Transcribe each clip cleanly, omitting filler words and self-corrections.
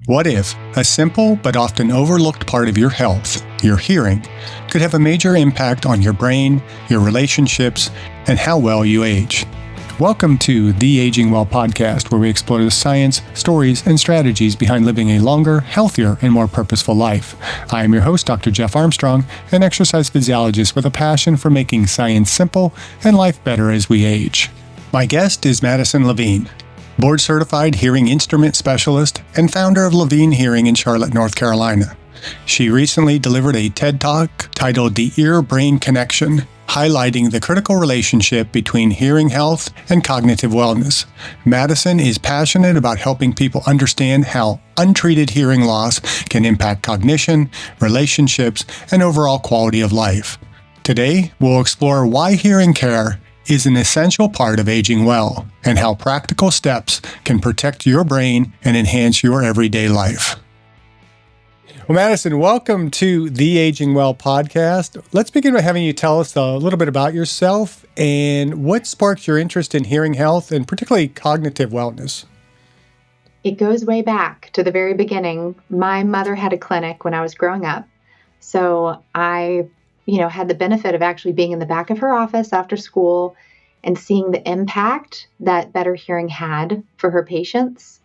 What if a simple but often overlooked part of your health, your hearing, could have a major impact on your brain, your relationships, and how well you age? Welcome to the Aging Well podcast, where we explore the science, stories, and strategies behind living a longer, healthier, and more purposeful life. I am your host, Dr. Jeff Armstrong, an exercise physiologist with a passion for making science simple and life better as we age. My guest is Madison Levine, board-certified hearing instrument specialist and founder of Levine Hearing in Charlotte, North Carolina. She recently delivered a TED Talk titled The Ear-Brain Connection, highlighting the critical relationship between hearing health and cognitive wellness. Madison is passionate about helping people understand how untreated hearing loss can impact cognition, relationships, and overall quality of life. Today, we'll explore why hearing care is an essential part of aging well, and how practical steps can protect your brain and enhance your everyday life. Well, Madison, welcome to the Aging Well podcast. Let's begin by having you tell us a little bit about yourself and what sparked your interest in hearing health and particularly cognitive wellness. It goes way back to the very beginning. My mother had a clinic when I was growing up, so I had the benefit of actually being in the back of her office after school and seeing the impact that better hearing had for her patients.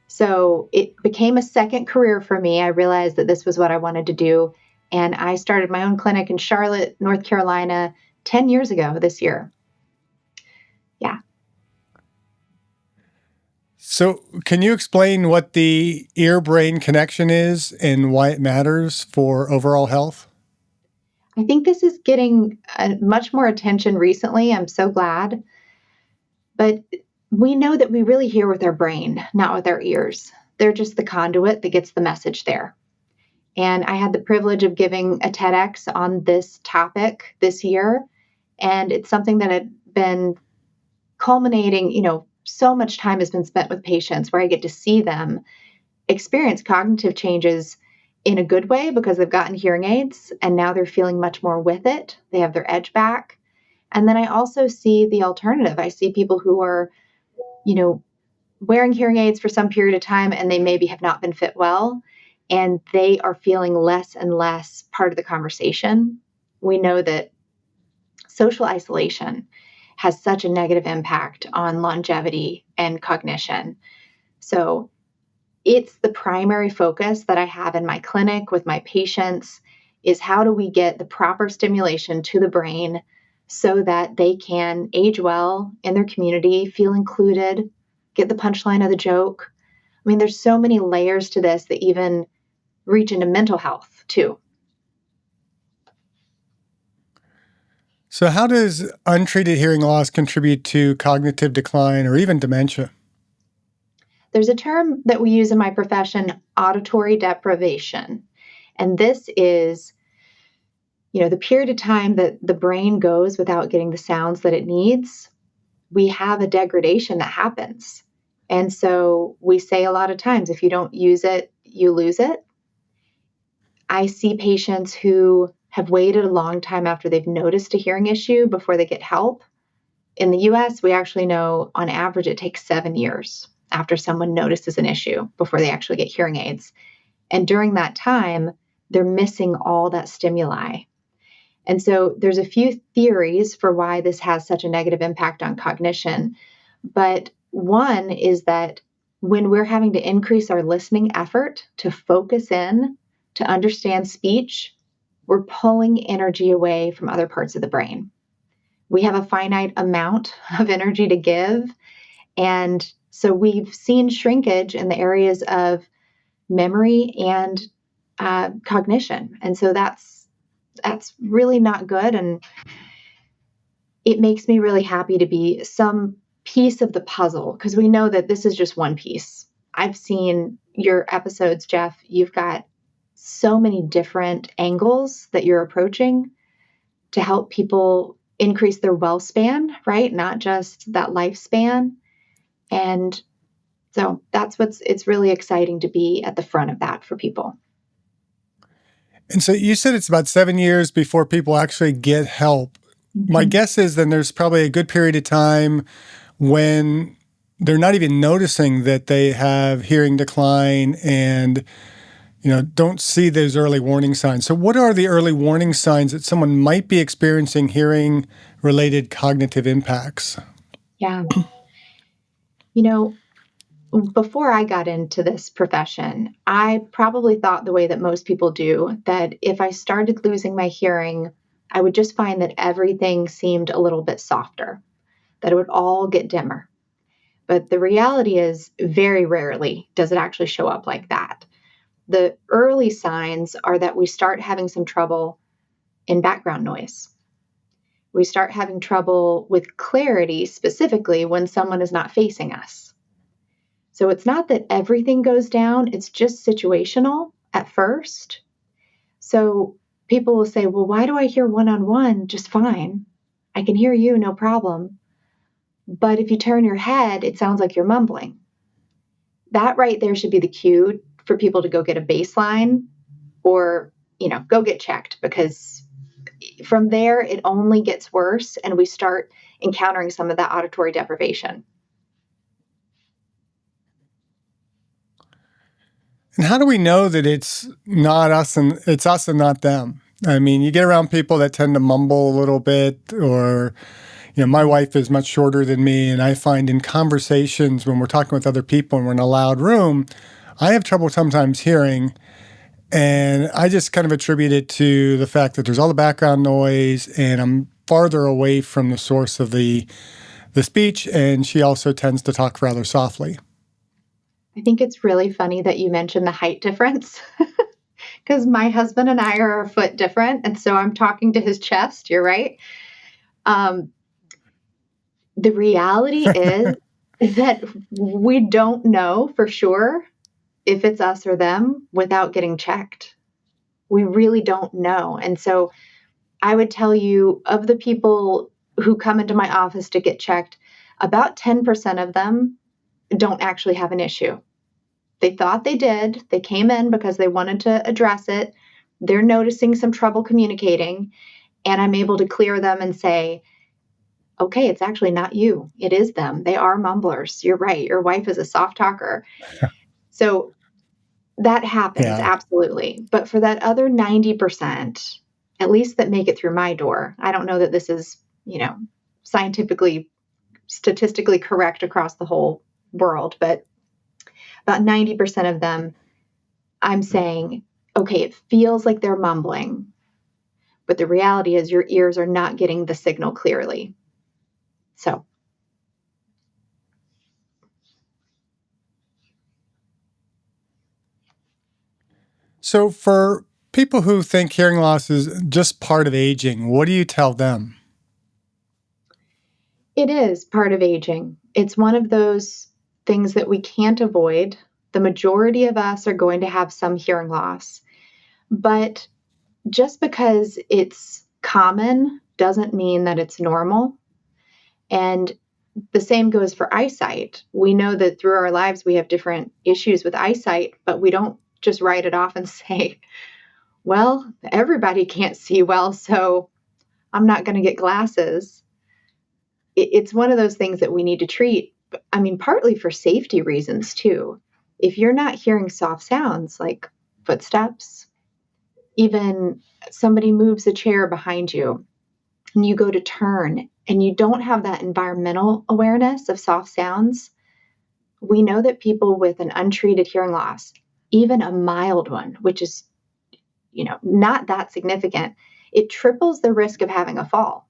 So it became a second career for me. I realized that this was what I wanted to do. And I started my own clinic in Charlotte, North Carolina, 10 years ago this year. Yeah. So can you explain what the ear-brain connection is and why it matters for overall health? I think this is getting much more attention recently. I'm so glad. But we know that we really hear with our brain, not with our ears. They're just the conduit that gets the message there. And I had the privilege of giving a TEDx on this topic this year. And it's something that had been culminating, so much time has been spent with patients where I get to see them experience cognitive changes in a good way because they've gotten hearing aids and now they're feeling much more with it. They have their edge back. And then I also see the alternative. I see people who are, wearing hearing aids for some period of time and they maybe have not been fit well, and they are feeling less and less part of the conversation. We know that social isolation has such a negative impact on longevity and cognition. So it's the primary focus that I have in my clinic with my patients is how do we get the proper stimulation to the brain so that they can age well in their community, feel included, get the punchline of the joke. I mean, there's so many layers to this that even reach into mental health too. So how does untreated hearing loss contribute to cognitive decline or even dementia? There's a term that we use in my profession, auditory deprivation. And this is, the period of time that the brain goes without getting the sounds that it needs. We have a degradation that happens. And so we say a lot of times, if you don't use it, you lose it. I see patients who have waited a long time after they've noticed a hearing issue before they get help. In the US, we actually know on average it takes 7 years after someone notices an issue before they actually get hearing aids. And during that time, they're missing all that stimuli. And so there's a few theories for why this has such a negative impact on cognition. But one is that when we're having to increase our listening effort to focus in, to understand speech, we're pulling energy away from other parts of the brain. We have a finite amount of energy to give. And so we've seen shrinkage in the areas of memory and cognition. And so that's really not good. And it makes me really happy to be some piece of the puzzle because we know that this is just one piece. I've seen your episodes, Jeff. You've got so many different angles that you're approaching to help people increase their well span, right? Not just that lifespan. And so it's really exciting to be at the front of that for people. And so you said it's about 7 years before people actually get help. Mm-hmm. My guess is then there's probably a good period of time when they're not even noticing that they have hearing decline and don't see those early warning signs. So what are the early warning signs that someone might be experiencing hearing-related cognitive impacts? Yeah. Before I got into this profession, I probably thought the way that most people do, that if I started losing my hearing, I would just find that everything seemed a little bit softer, that it would all get dimmer. But the reality is, very rarely does it actually show up like that. The early signs are that we start having some trouble in background noise. We start having trouble with clarity, specifically when someone is not facing us. So it's not that everything goes down, it's just situational at first. So people will say, well, why do I hear one-on-one just fine? I can hear you, no problem. But if you turn your head, it sounds like you're mumbling. That right there should be the cue for people to go get a baseline or, go get checked, because from there, it only gets worse and we start encountering some of that auditory deprivation. And how do we know that it's not us and it's us and not them? I mean, you get around people that tend to mumble a little bit, or, my wife is much shorter than me. And I find in conversations when we're talking with other people and we're in a loud room, I have trouble sometimes hearing. And I just kind of attribute it to the fact that there's all the background noise and I'm farther away from the source of the speech. And she also tends to talk rather softly. I think it's really funny that you mentioned the height difference, because my husband and I are a foot different. And so I'm talking to his chest. You're right. The reality is that we don't know for sure if it's us or them without getting checked. We really don't know. And so I would tell you, of the people who come into my office to get checked, about 10% of them don't actually have an issue. They thought they did. They came in because they wanted to address it. They're noticing some trouble communicating, and I'm able to clear them and say, okay, it's actually not you. It is them. They are mumblers. You're right. Your wife is a soft talker. So that happens, Yeah. absolutely. But for that other 90%, at least that make it through my door, I don't know that this is, scientifically, statistically correct across the whole world, but about 90% of them, I'm saying, okay, it feels like they're mumbling, but the reality is your ears are not getting the signal clearly. So for people who think hearing loss is just part of aging, what do you tell them? It is part of aging. It's one of those things that we can't avoid. The majority of us are going to have some hearing loss. But just because it's common doesn't mean that it's normal. And the same goes for eyesight. We know that through our lives we have different issues with eyesight, but we don't just write it off and say, well, everybody can't see well, so I'm not going to get glasses. It's one of those things that we need to treat. I mean, partly for safety reasons too. If you're not hearing soft sounds like footsteps, even somebody moves a chair behind you and you go to turn and you don't have that environmental awareness of soft sounds, we know that people with an untreated hearing loss, even a mild one, which is, not that significant, it triples the risk of having a fall.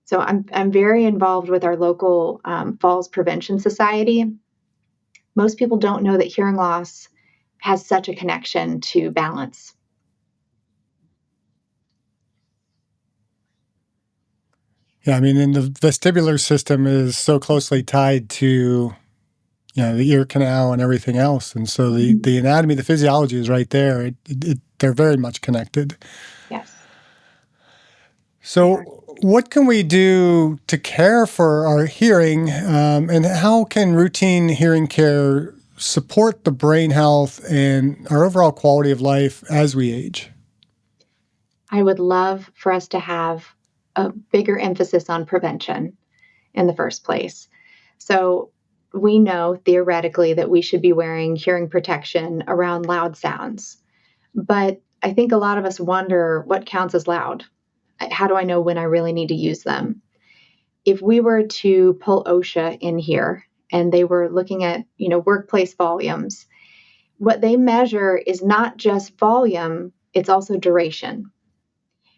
So I'm very involved with our local Falls Prevention Society. Most people don't know that hearing loss has such a connection to balance. Yeah, I mean, and the vestibular system is so closely tied to, the ear canal and everything else. And so the anatomy, the physiology is right there. They're very much connected. Yes. So what can we do to care for our hearing, and how can routine hearing care support the brain health and our overall quality of life as we age? I would love for us to have a bigger emphasis on prevention in the first place. So we know theoretically that we should be wearing hearing protection around loud sounds. But I think a lot of us wonder what counts as loud. How do I know when I really need to use them? If we were to pull OSHA in here and they were looking at, workplace volumes, what they measure is not just volume, it's also duration.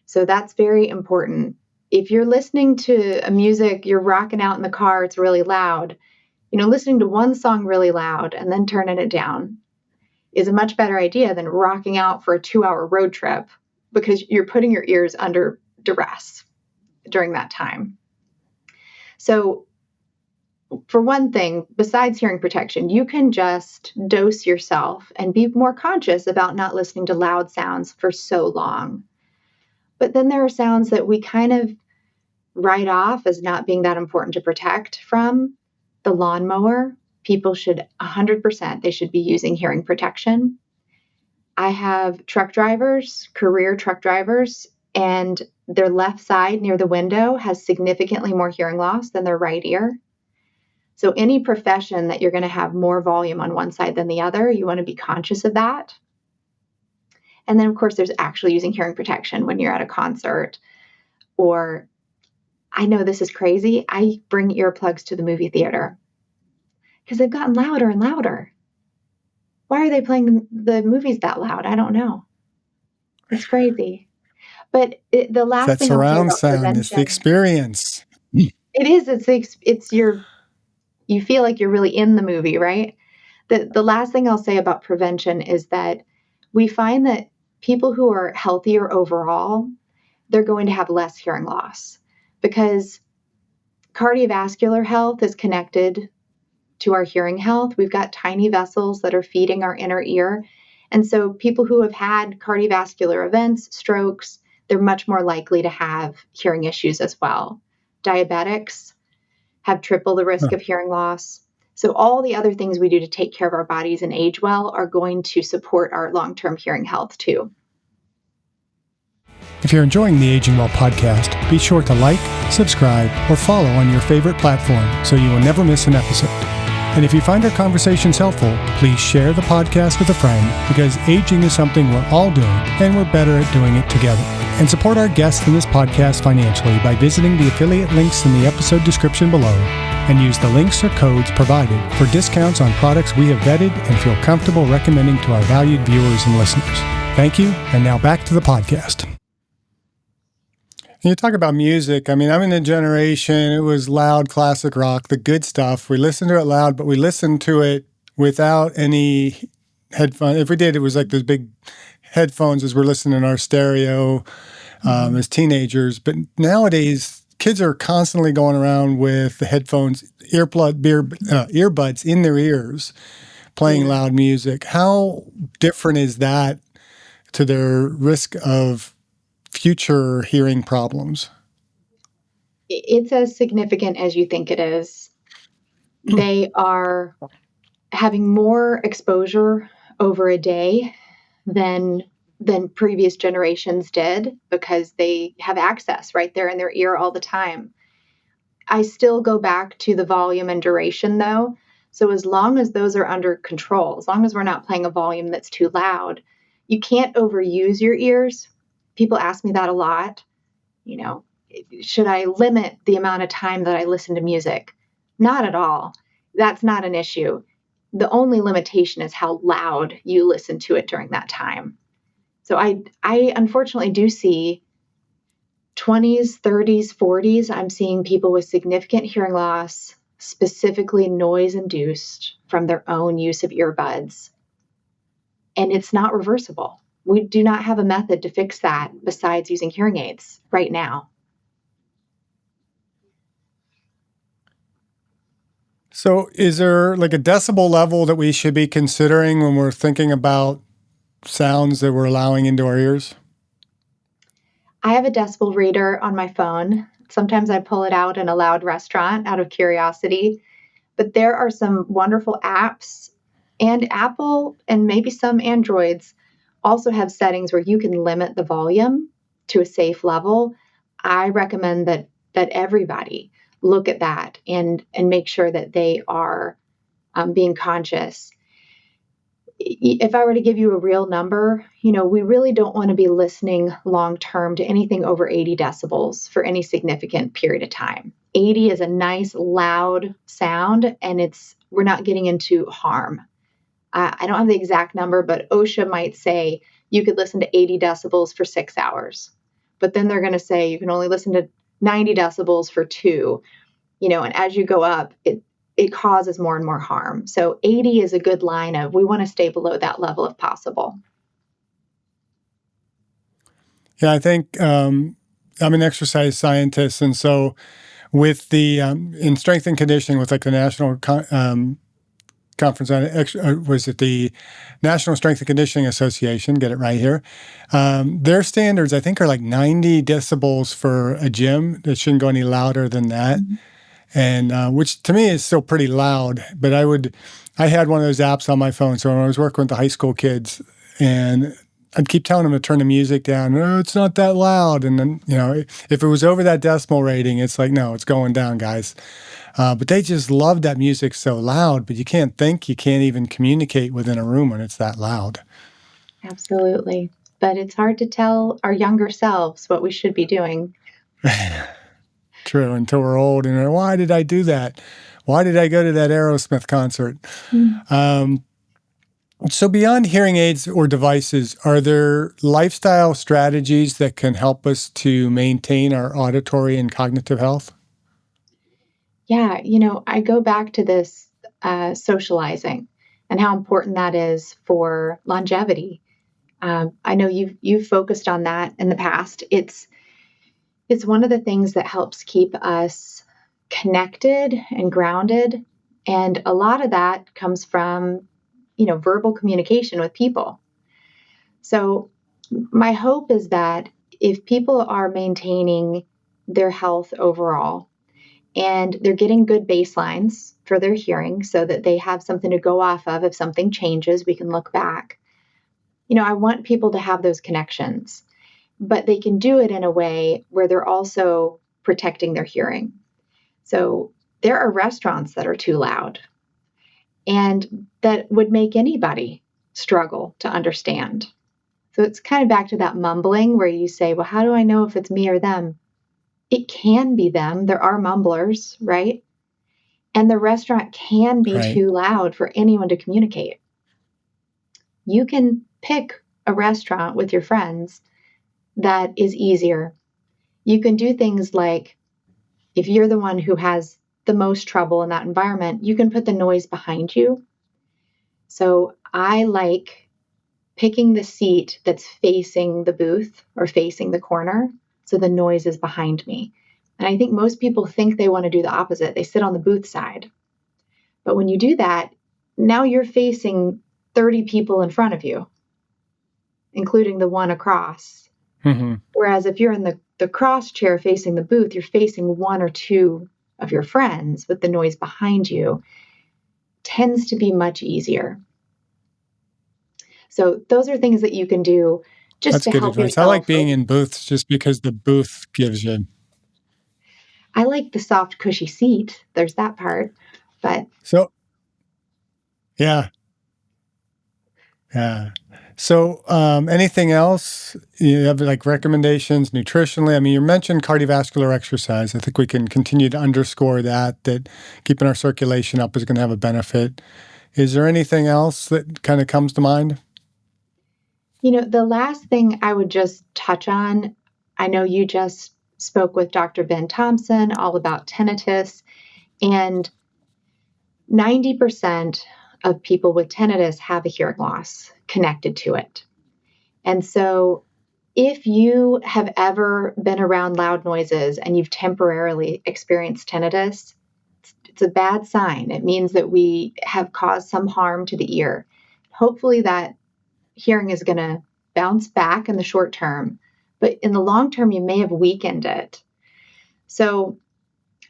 So that's very important. If you're listening to a music, you're rocking out in the car, it's really loud, listening to one song really loud and then turning it down is a much better idea than rocking out for a 2-hour road trip, because you're putting your ears under duress during that time. So for one thing, besides hearing protection, you can just dose yourself and be more conscious about not listening to loud sounds for so long. But then there are sounds that we kind of write off as not being that important to protect from. The lawnmower, people should 100%, they should be using hearing protection. I have truck drivers, career truck drivers, and their left side near the window has significantly more hearing loss than their right ear. So any profession that you're going to have more volume on one side than the other, you want to be conscious of that. And then, of course, there's actually using hearing protection when you're at a concert. Or, I know this is crazy, I bring earplugs to the movie theater because they've gotten louder and louder. Why are they playing the movies that loud? I don't know. It's crazy. But the last That thing I'll say surround about sound prevention, is the experience. it is. It's your. You feel like you're really in the movie, right? The last thing I'll say about prevention is that we find that people who are healthier overall, they're going to have less hearing loss, because cardiovascular health is connected to our hearing health. We've got tiny vessels that are feeding our inner ear. And so people who have had cardiovascular events, strokes, they're much more likely to have hearing issues as well. Diabetics have triple the risk of hearing loss. So all the other things we do to take care of our bodies and age well are going to support our long-term hearing health too. If you're enjoying the Aging Well podcast, be sure to like, subscribe, or follow on your favorite platform so you will never miss an episode. And if you find our conversations helpful, please share the podcast with a friend, because aging is something we're all doing and we're better at doing it together. And support our guests in this podcast financially by visiting the affiliate links in the episode description below, and use the links or codes provided for discounts on products we have vetted and feel comfortable recommending to our valued viewers and listeners. Thank you, and now back to the podcast. You talk about music. I mean, I'm in a generation, it was loud classic rock, the good stuff. We listened to it loud, but we listened to it without any headphones. If we did, it was like those big headphones as we're listening in our stereo as teenagers. But nowadays, kids are constantly going around with the headphones, earbuds in their ears, playing loud music. How different is that to their risk of future hearing problems? It's as significant as you think it is. They are having more exposure over a day than previous generations did, because they have access right there in their ear all the time. I still go back to the volume and duration though. So as long as those are under control, as long as we're not playing a volume that's too loud, you can't overuse your ears. People ask me that a lot. Should I limit the amount of time that I listen to music? Not at all. That's not an issue. The only limitation is how loud you listen to it during that time. So I unfortunately do see 20s, 30s, 40s. I'm seeing people with significant hearing loss, specifically noise induced from their own use of earbuds. And it's not reversible. We do not have a method to fix that besides using hearing aids right now. So is there like a decibel level that we should be considering when we're thinking about sounds that we're allowing into our ears? I have a decibel reader on my phone. Sometimes I pull it out in a loud restaurant out of curiosity. But there are some wonderful apps, and Apple and maybe some Androids also have settings where you can limit the volume to a safe level. I recommend that everybody look at that and make sure that they are being conscious. If I were to give you a real number, we really don't want to be listening long term to anything over 80 decibels for any significant period of time. 80 is a nice loud sound, and we're not getting into harm. I don't have the exact number, but OSHA might say you could listen to 80 decibels for 6 hours. But then they're going to say you can only listen to 90 decibels for 2, and as you go up, it causes more and more harm. So 80 is a good line of we want to stay below that level if possible. Yeah, I think I'm an exercise scientist, and so with the in strength and conditioning, with like the national conference on was it the National Strength and Conditioning Association? Get it right here. Their standards, I think, are like 90 decibels for a gym. It shouldn't go any louder than that. Mm-hmm. And which to me is still pretty loud. But I had one of those apps on my phone. So when I was working with the high school kids, and I'd keep telling them to turn the music down. Oh, it's not that loud. And then, if it was over that decimal rating, it's like, no, it's going down, guys. But they just love that music so loud, but you can't even communicate within a room when it's that loud. Absolutely. But it's hard to tell our younger selves what we should be doing. True, until we're old and why did I do that? Why did I go to that Aerosmith concert? Mm. So beyond hearing aids or devices, are there lifestyle strategies that can help us to maintain our auditory and cognitive health? Yeah, I go back to this socializing and how important that is for longevity. I know you've focused on that in the past. It's one of the things that helps keep us connected and grounded, and a lot of that comes from verbal communication with people. So my hope is that if people are maintaining their health overall, and they're getting good baselines for their hearing so that they have something to go off of. If something changes, we can look back. I want people to have those connections, but they can do it in a way where they're also protecting their hearing. So there are restaurants that are too loud, and that would make anybody struggle to understand. So it's kind of back to that mumbling where you say, well, how do I know if it's me or them? It can be them. There are mumblers, right? And the restaurant can be too loud for anyone to communicate. You can pick a restaurant with your friends that is easier. You can do things like, if you're the one who has the most trouble in that environment, you can put the noise behind you. So I like picking the seat that's facing the booth or facing the corner, so the noise is behind me. And I think most people think they want to do the opposite. They sit on the booth side. But when you do that, now you're facing 30 people in front of you, including the one across. Mm-hmm. Whereas if you're in the cross chair facing the booth, you're facing one or two of your friends with the noise behind you. Tends to be much easier. So those are things that you can do just to help yourself. I like being in booths just because the booth gives you. I like the soft, cushy seat. There's that part, but so yeah. So anything else you have, like recommendations nutritionally? I mean, you mentioned cardiovascular exercise. I think we can continue to underscore that keeping our circulation up is going to have a benefit. Is there anything else that kind of comes to mind? The last thing I would just touch on, I know you just spoke with Dr. Ben Thompson all about tinnitus, and 90% of people with tinnitus have a hearing loss connected to it. And so if you have ever been around loud noises and you've temporarily experienced tinnitus, it's a bad sign. It means that we have caused some harm to the ear. Hopefully that hearing is going to bounce back in the short term, but in the long term, you may have weakened it. So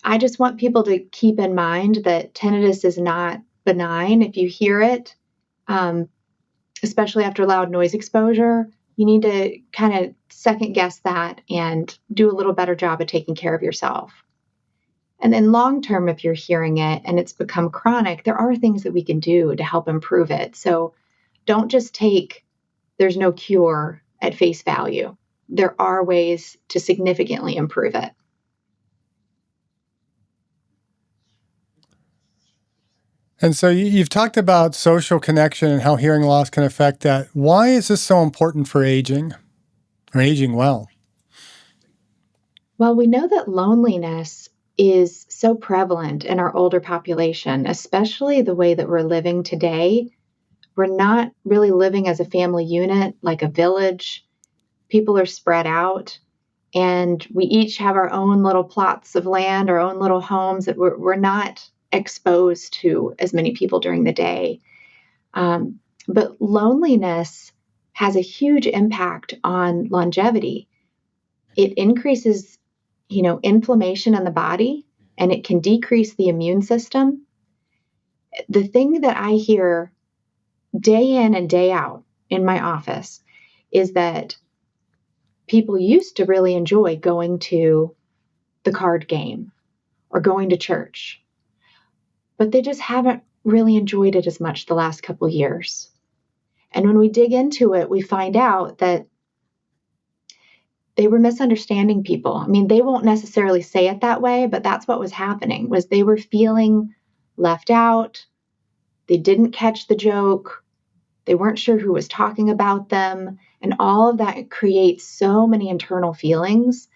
I just want people to keep in mind that tinnitus is not benign. If you hear it, especially after loud noise exposure, you need to kind of second guess that and do a little better job of taking care of yourself. And then long term, if you're hearing it and it's become chronic, there are things that we can do to help improve it. So don't just take there's no cure at face value. There are ways to significantly improve it. And so you've talked about social connection and how hearing loss can affect that. Why is this so important for aging or aging well? Well, we know that loneliness is so prevalent in our older population, especially the way that we're living today. We're not really living as a family unit, like a village. People are spread out, and we each have our own little plots of land, our own little homes that we're not exposed to as many people during the day. But loneliness has a huge impact on longevity. It increases, inflammation in the body, and it can decrease the immune system. The thing that I hear day in and day out in my office is that people used to really enjoy going to the card game or going to church, but they just haven't really enjoyed it as much the last couple of years. And when we dig into it, we find out that they were misunderstanding people. I mean, they won't necessarily say it that way, but that's what was happening was they were feeling left out. They didn't catch the joke. They weren't sure who was talking about them. And all of that creates so many internal feelings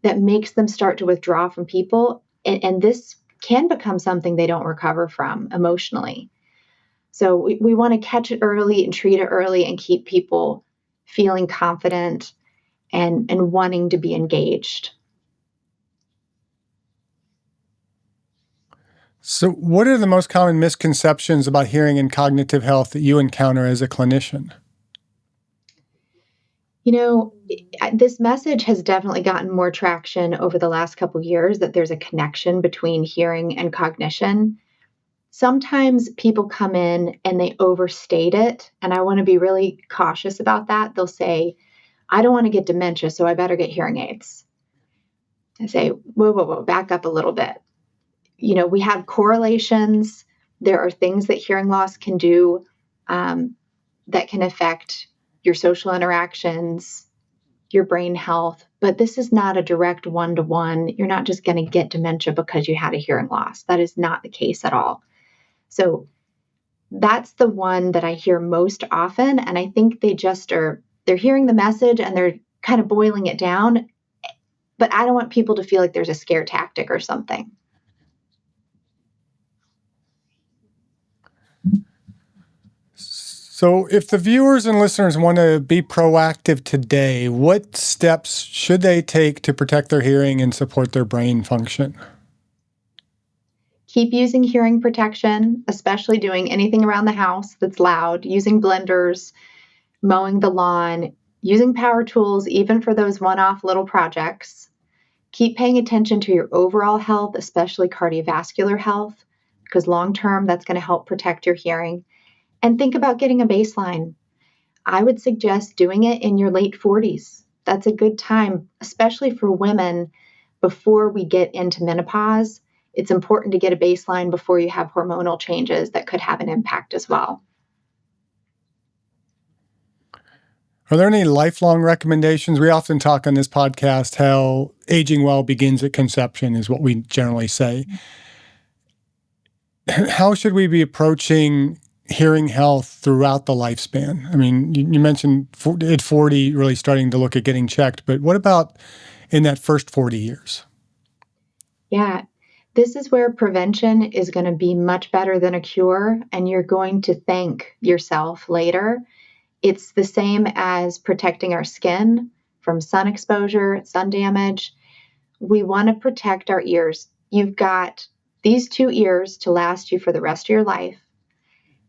that makes them start to withdraw from people. And this can become something they don't recover from emotionally. So we want to catch it early and treat it early and keep people feeling confident and wanting to be engaged. So what are the most common misconceptions about hearing and cognitive health that you encounter as a clinician? This message has definitely gotten more traction over the last couple of years that there's a connection between hearing and cognition. Sometimes people come in and they overstate it, and I want to be really cautious about that. They'll say, I don't want to get dementia, so I better get hearing aids. I say, whoa, back up a little bit. We have correlations. There are things that hearing loss can do that can affect your social interactions, your brain health, but this is not a direct one-to-one. You're not just going to get dementia because you had a hearing loss. That is not the case at all. So that's the one that I hear most often. And I think they're hearing the message and they're kind of boiling it down. But I don't want people to feel like there's a scare tactic or something. So if the viewers and listeners want to be proactive today, what steps should they take to protect their hearing and support their brain function? Keep using hearing protection, especially doing anything around the house that's loud, using blenders, mowing the lawn, using power tools, even for those one-off little projects. Keep paying attention to your overall health, especially cardiovascular health, because long-term, that's going to help protect your hearing. And think about getting a baseline. I would suggest doing it in your late 40s. That's a good time, especially for women before we get into menopause. It's important to get a baseline before you have hormonal changes that could have an impact as well. Are there any lifelong recommendations? We often talk on this podcast how aging well begins at conception is what we generally say. How should we be approaching hearing health throughout the lifespan? I mean, you mentioned at 40 really starting to look at getting checked, but what about in that first 40 years? Yeah, this is where prevention is going to be much better than a cure, and you're going to thank yourself later. It's the same as protecting our skin from sun exposure, sun damage. We want to protect our ears. You've got these 2 ears to last you for the rest of your life.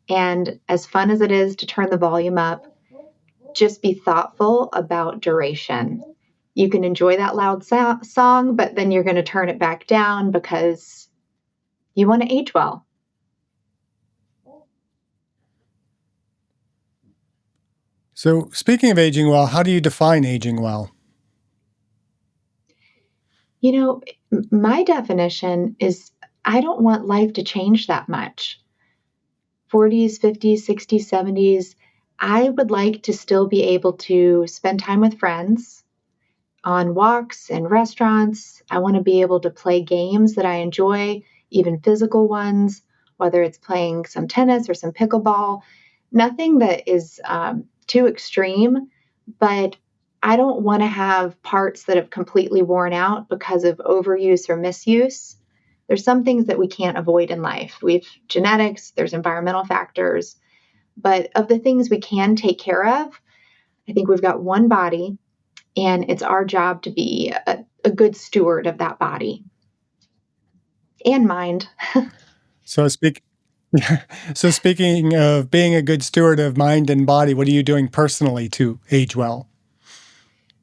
And as fun as it is to turn the volume up, just be thoughtful about duration. You can enjoy that loud song, but then you're going to turn it back down because you want to age well. So speaking of aging well, how do you define aging well? My definition is I don't want life to change that much. 40s, 50s, 60s, 70s, I would like to still be able to spend time with friends on walks and restaurants. I want to be able to play games that I enjoy, even physical ones, whether it's playing some tennis or some pickleball. Nothing that is too extreme, but I don't want to have parts that have completely worn out because of overuse or misuse. There's some things that we can't avoid in life. We have genetics, there's environmental factors, but of the things we can take care of, I think we've got one body, and it's our job to be a good steward of that body and mind. So so speaking of being a good steward of mind and body, what are you doing personally to age well?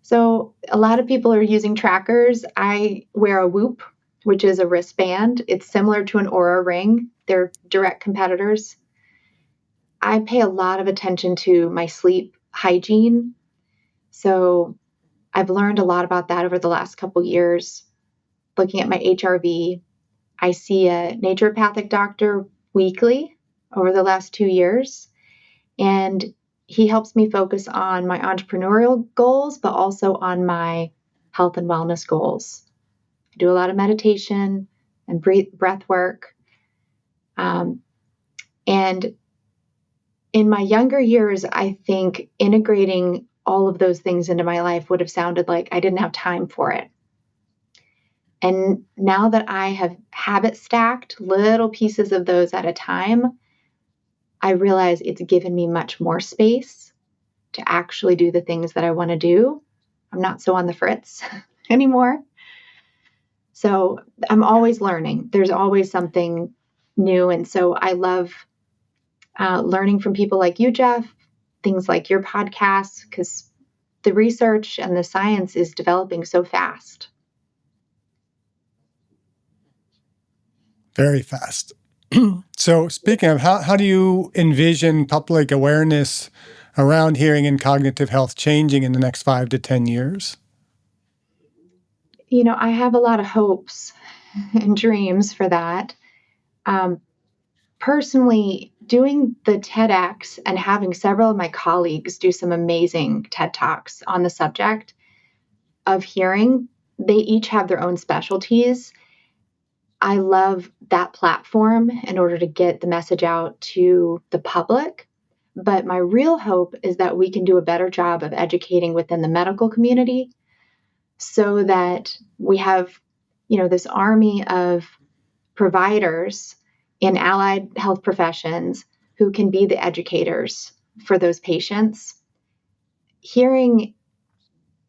So a lot of people are using trackers. I wear a Whoop, which is a wristband. It's similar to an Oura Ring. They're direct competitors. I pay a lot of attention to my sleep hygiene. So I've learned a lot about that over the last couple years. Looking at my HRV, I see a naturopathic doctor weekly over the last 2 years, and he helps me focus on my entrepreneurial goals, but also on my health and wellness goals. I do a lot of meditation and breath work. And in my younger years, I think integrating all of those things into my life would have sounded like I didn't have time for it. And now that I have habit stacked little pieces of those at a time, I realize it's given me much more space to actually do the things that I want to do. I'm not so on the fritz anymore. So I'm always learning. There's always something new. And so I love learning from people like you, Jeff, things like your podcast, because the research and the science is developing so fast. Very fast. So speaking of, how do you envision public awareness around hearing and cognitive health changing in the next 5 to 10 years? I have a lot of hopes and dreams for that. Personally, doing the TEDx and having several of my colleagues do some amazing TED Talks on the subject of hearing, they each have their own specialties. I love that platform in order to get the message out to the public. But my real hope is that we can do a better job of educating within the medical community so that we have, this army of providers in allied health professions who can be the educators for those patients. Hearing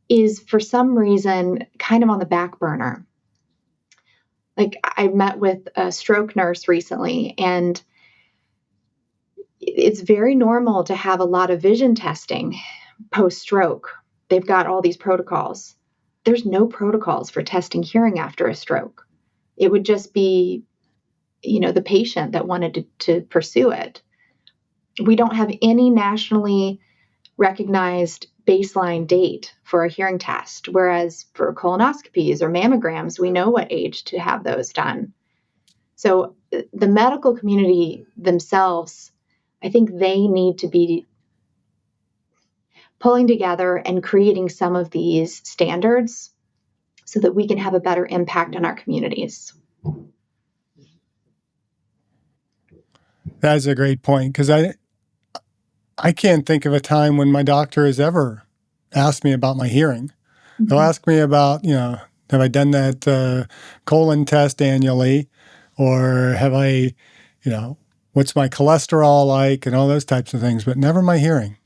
is, for some reason, kind of on the back burner. Like, I met with a stroke nurse recently, and it's very normal to have a lot of vision testing post-stroke. They've got all these protocols. There's no protocols for testing hearing after a stroke. It would just be, the patient that wanted to pursue it. We don't have any nationally recognized baseline date for a hearing test, whereas for colonoscopies or mammograms, we know what age to have those done. So the medical community themselves, I think they need to be pulling together and creating some of these standards so that we can have a better impact on our communities. That's a great point, because I can't think of a time when my doctor has ever asked me about my hearing. Mm-hmm. They'll ask me about, have I done that colon test annually, or have I, what's my cholesterol like, and all those types of things, but never my hearing.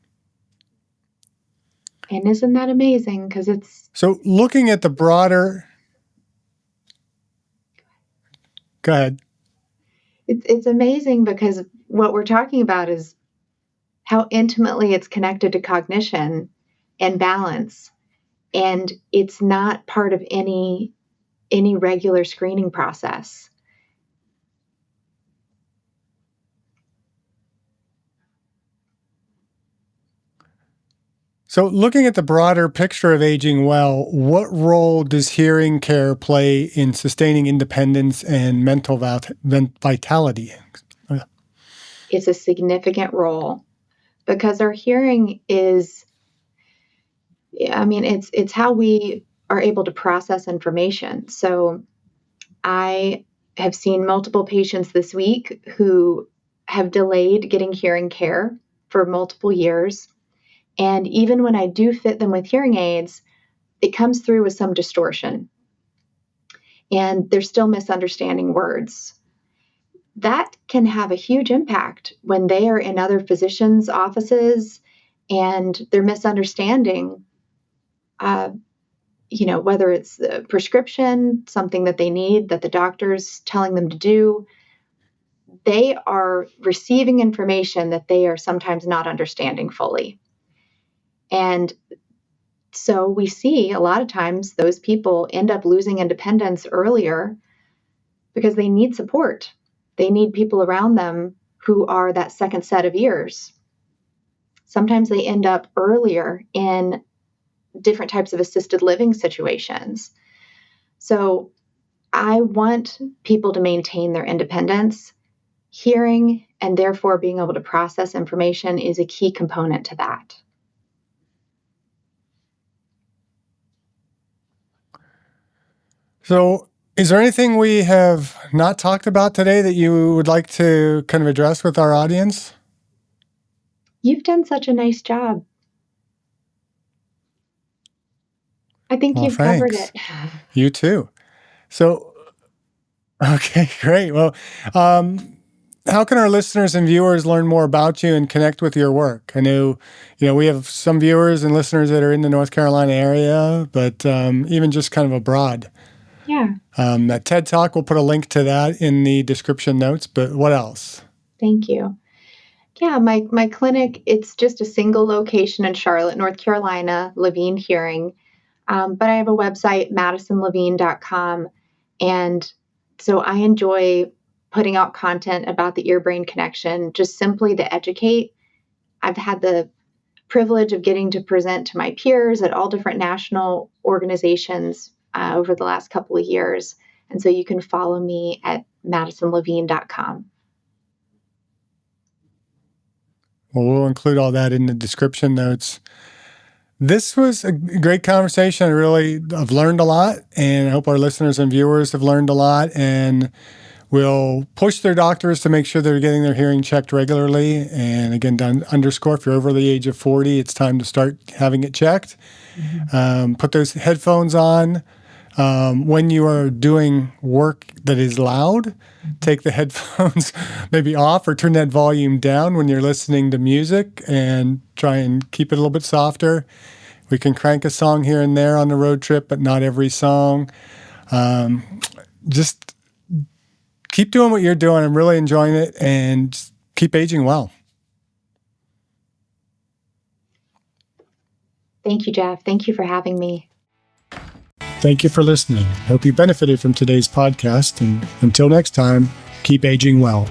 And isn't that amazing? Because it's... So looking at the broader... Go ahead. It's amazing because what we're talking about is how intimately it's connected to cognition and balance. And it's not part of any regular screening process. So looking at the broader picture of aging well, what role does hearing care play in sustaining independence and mental vitality? It's a significant role because our hearing is, it's how we are able to process information. So I have seen multiple patients this week who have delayed getting hearing care for multiple years. And even when I do fit them with hearing aids, it comes through with some distortion. And they're still misunderstanding words. That can have a huge impact when they are in other physicians' offices and they're misunderstanding, whether it's the prescription, something that they need that the doctor's telling them to do. They are receiving information that they are sometimes not understanding fully. And so we see a lot of times those people end up losing independence earlier because they need support. They need people around them who are that second set of ears. Sometimes they end up earlier in different types of assisted living situations. So I want people to maintain their independence. Hearing and therefore being able to process information is a key component to that. So is there anything we have not talked about today that you would like to kind of address with our audience? You've done such a nice job. I think you've covered it. You too. So, okay, great. Well, how can our listeners and viewers learn more about you and connect with your work? I know, we have some viewers and listeners that are in the North Carolina area, but even just kind of abroad. Yeah. That TED Talk, we'll put a link to that in the description notes, but what else? Thank you. Yeah, my clinic, it's just a single location in Charlotte, North Carolina, Levine Hearing. But I have a website, madisonlevine.com. And so I enjoy putting out content about the ear-brain connection, just simply to educate. I've had the privilege of getting to present to my peers at all different national organizations over the last couple of years. And so you can follow me at madisonlevine.com. Well, we'll include all that in the description notes. This was a great conversation. I've learned a lot, and I hope our listeners and viewers have learned a lot, and will push their doctors to make sure they're getting their hearing checked regularly. And again, underscore, if you're over the age of 40, it's time to start having it checked. Mm-hmm. Put those headphones on. When you are doing work that is loud, take the headphones maybe off or turn that volume down when you're listening to music and try and keep it a little bit softer. We can crank a song here and there on the road trip, but not every song. Just keep doing what you're doing. I'm really enjoying it, and keep aging well. Thank you, Jeff. Thank you for having me. Thank you for listening. I hope you benefited from today's podcast, and until next time, keep aging well.